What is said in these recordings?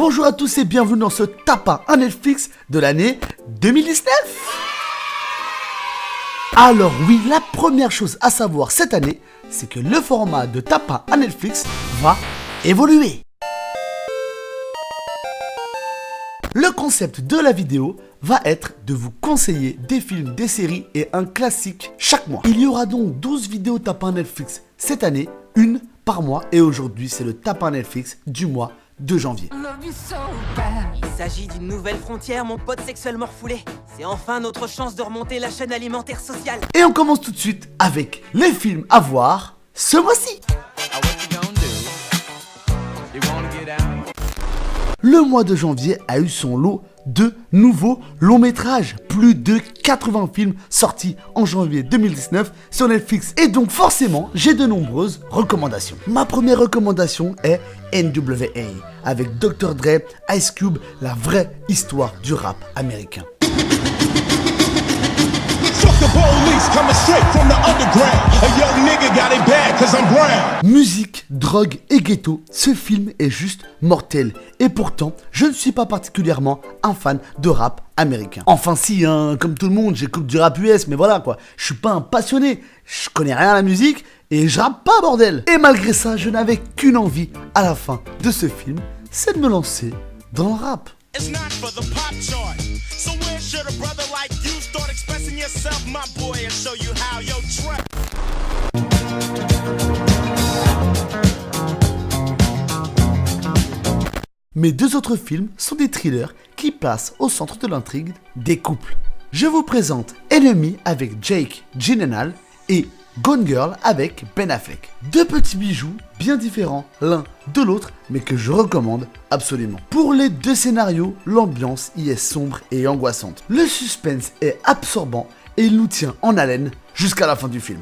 Bonjour à tous et bienvenue dans ce tapin à Netflix de l'année 2019. Alors oui, la première chose à savoir cette année, c'est que le format de tapin à Netflix va évoluer. Le concept de la vidéo va être de vous conseiller des films, des séries et un classique chaque mois. Il y aura donc 12 vidéos tapin Netflix cette année, une par mois, et aujourd'hui c'est le tapin Netflix du mois de janvier. Il s'agit d'une nouvelle frontière, mon pote sexuellement refoulé. C'est enfin notre chance de remonter la chaîne alimentaire sociale. Et on commence tout de suite avec les films à voir ce mois-ci. Le mois de janvier a eu son lot de nouveaux longs métrages. Plus de 80 films sortis en janvier 2019 sur Netflix. Et donc forcément, j'ai de nombreuses recommandations. Ma première recommandation est NWA avec Dr. Dre, Ice Cube, la vraie histoire du rap américain. Musique, drogue et ghetto, ce film est juste mortel. Et pourtant, je ne suis pas particulièrement un fan de rap américain. Enfin si, hein, comme tout le monde, j'écoute du rap US, mais voilà quoi. Je suis pas un passionné, je connais rien à la musique et je rappe pas bordel. Et malgré ça, je n'avais qu'une envie à la fin de ce film, c'est de me lancer dans le rap. It's not for the pop chart. So where should a brother like you start expressing yourself, my boy, and show you how your track. Mes deux autres films sont des thrillers qui placent au centre de l'intrigue des couples. Je vous présente Enemy avec Jake Gyllenhaal et Gone Girl avec Ben Affleck. Deux petits bijoux bien différents l'un de l'autre, mais que je recommande absolument. Pour les deux scénarios, l'ambiance y est sombre et angoissante. Le suspense est absorbant et il nous tient en haleine jusqu'à la fin du film.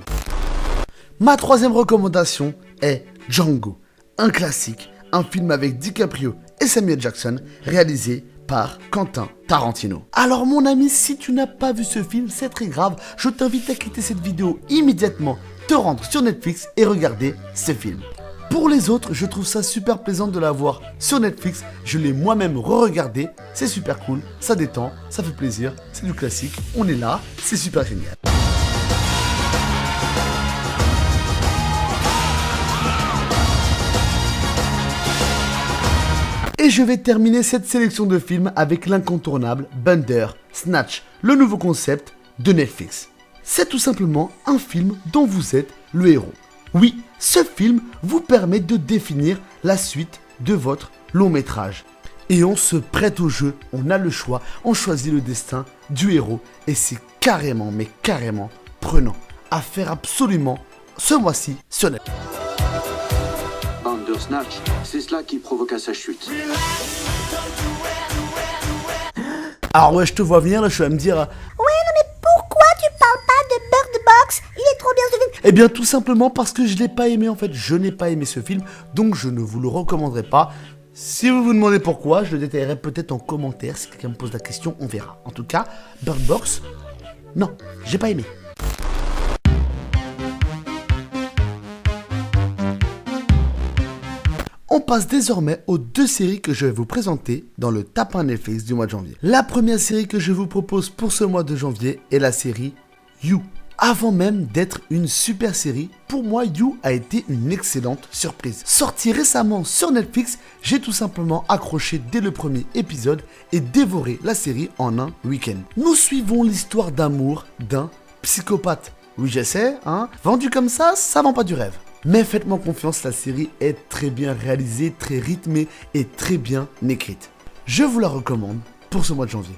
Ma troisième recommandation est Django, un classique, un film avec DiCaprio et Samuel Jackson, réalisé par Quentin Tarantino. Alors mon ami, si tu n'as pas vu ce film, c'est très grave, je t'invite à quitter cette vidéo immédiatement, te rendre sur Netflix et regarder ce film. Pour les autres, je trouve ça super plaisant de la voir sur Netflix, je l'ai moi-même re-regardé, c'est super cool, ça détend, ça fait plaisir, c'est du classique, on est là, c'est super génial. Et je vais terminer cette sélection de films avec l'incontournable Bandersnatch, le nouveau concept de Netflix. C'est tout simplement un film dont vous êtes le héros. Oui, ce film vous permet de définir la suite de votre long métrage. Et on se prête au jeu, on a le choix, on choisit le destin du héros et c'est carrément, mais carrément prenant à faire absolument ce mois-ci sur Netflix. Snatch, c'est cela qui provoqua sa chute. Alors ouais, je te vois venir, là, je vais me dire... Ouais, non mais pourquoi tu parles pas de Bird Box? Il est trop bien ce film. Eh bien tout simplement parce que je l'ai pas aimé en fait, je n'ai pas aimé ce film, donc je ne vous le recommanderai pas. Si vous vous demandez pourquoi, je le détaillerai peut-être en commentaire, si quelqu'un me pose la question, on verra. En tout cas, Bird Box, non, j'ai pas aimé. On passe désormais aux deux séries que je vais vous présenter dans le tapin Netflix du mois de janvier. La première série que je vous propose pour ce mois de janvier est la série You. Avant même d'être une super série, pour moi You a été une excellente surprise. Sorti récemment sur Netflix, j'ai tout simplement accroché dès le premier épisode et dévoré la série en un week-end. Nous suivons l'histoire d'amour d'un psychopathe. Oui je sais, hein, vendu comme ça vend pas du rêve. Mais faites-moi confiance, la série est très bien réalisée, très rythmée et très bien écrite. Je vous la recommande pour ce mois de janvier.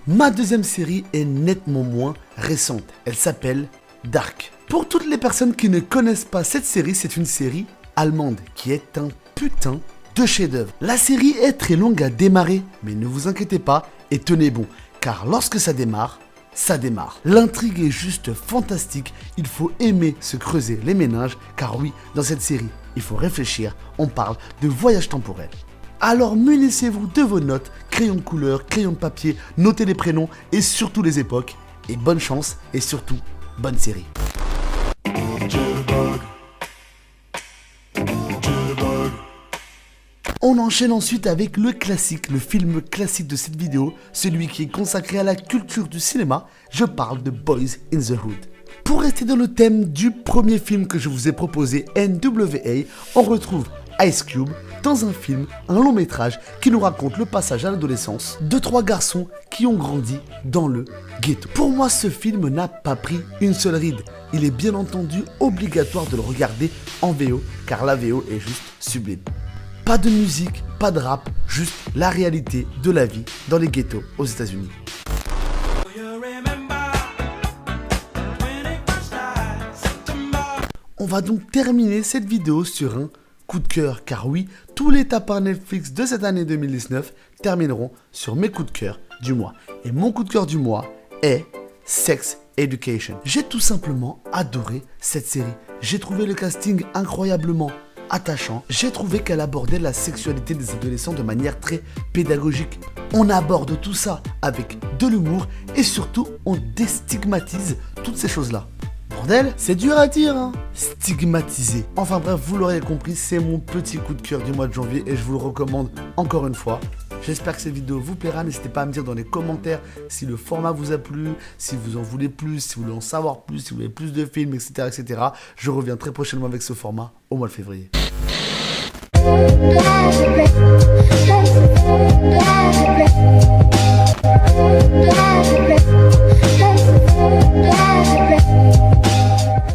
Ma deuxième série est nettement moins récente. Elle s'appelle Dark. Pour toutes les personnes qui ne connaissent pas cette série, c'est une série allemande qui est un putain de chef-d'œuvre. La série est très longue à démarrer, mais ne vous inquiétez pas et tenez bon, car lorsque ça démarre, l'intrigue est juste fantastique, il faut aimer se creuser les méninges, car oui, dans cette série, il faut réfléchir, on parle de voyage temporel. Alors munissez-vous de vos notes, crayons de couleur, crayons de papier, notez les prénoms et surtout les époques, et bonne chance et surtout, bonne série. On enchaîne ensuite avec le classique, le film classique de cette vidéo, celui qui est consacré à la culture du cinéma, je parle de Boys in the Hood. Pour rester dans le thème du premier film que je vous ai proposé, NWA, on retrouve Ice Cube dans un film, un long métrage qui nous raconte le passage à l'adolescence de 3 garçons qui ont grandi dans le ghetto. Pour moi, ce film n'a pas pris une seule ride. Il est bien entendu obligatoire de le regarder en VO, car la VO est juste sublime. Pas de musique, pas de rap, juste la réalité de la vie dans les ghettos aux États-Unis. On va donc terminer cette vidéo sur un coup de cœur, car oui, tous les tapins Netflix de cette année 2019 termineront sur mes coups de cœur du mois. Et mon coup de cœur du mois est Sex Education. J'ai tout simplement adoré cette série. J'ai trouvé le casting incroyablement attachant. J'ai trouvé qu'elle abordait la sexualité des adolescents de manière très pédagogique. On aborde tout ça avec de l'humour et surtout on déstigmatise toutes ces choses-là. Bordel, c'est dur à dire, hein. Stigmatisé. Enfin bref, vous l'aurez compris, c'est mon petit coup de cœur du mois de janvier et je vous le recommande encore une fois. J'espère que cette vidéo vous plaira. N'hésitez pas à me dire dans les commentaires si le format vous a plu, si vous en voulez plus, si vous voulez en savoir plus, si vous voulez plus de films, etc., etc. Je reviens très prochainement avec ce format au mois de février. Blah, blah, blah, blah, blah, blah.